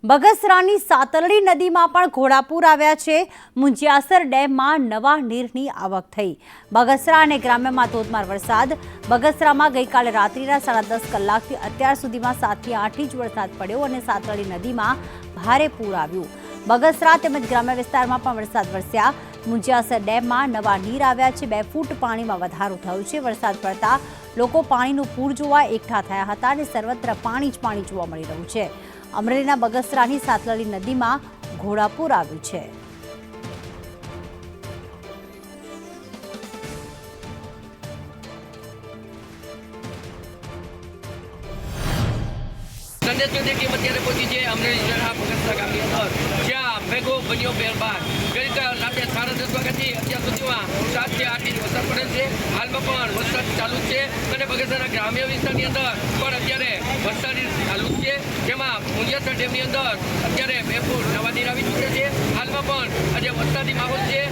બગસરાની સાતલડી નદીમાં પણ ઘોડાપૂર આવ્યા છે। મુંજિયાસર ડેમમાં નવા નીરની આવક થઈ। બગસરા અને ગ્રામ્યમાં ધોધમાર વરસાદ। બગસરામાં ગઈકાલે રાત્રિના 10:30 કલાકથી અત્યાર સુધીમાં 7 થી 8 ઇંચ વરસાદ પડ્યો અને સાતલડી નદીમાં ભારે પૂર આવ્યું। બગસરા તેમજ ગ્રામ્ય વિસ્તારમાં પણ વરસાદ વરસ્યા। મુંજિયાસર ડેમમાં નવા નીર આવ્યા છે। 2 ફૂટ પાણીમાં વધારો થયો છે। વરસાદ પડતા લોકો પાણીનું પૂર જોવા એકઠા થયા હતા અને સર્વત્ર પાણી જ પાણી જોવા મળી રહ્યું છે। અમરેલીના બગસરાની સાતલડી નદીમાં ઘોડાપૂર આવ્યું છે। સંદેશ જોડે ટીમ અત્યારે પહોંચી છે અમરેલી જિલ્લાના બગસરા ગામની અંદર, જ્યાં ભેગો બન્યો બેરબાદ। ગઈકાલ રાત્રે 10:30 વાગ્યાથી અત્યાર સુધીમાં 7 થી 8 ઇંચ વરસાદ પડે છે। હાલમાં પણ વરસાદ ચાલુ છે અને બગસરાના ગ્રામ્ય વિસ્તારની અંદર પણ અત્યારે વરસાદ ચાલુ છે, જેમાં મુંજિયાસર ડેમની અંદર અત્યારે 2 ફૂટ નવા નીર આવી ચૂક્યા છે। હાલમાં પણ આજે વરસાદી માહોલ છે।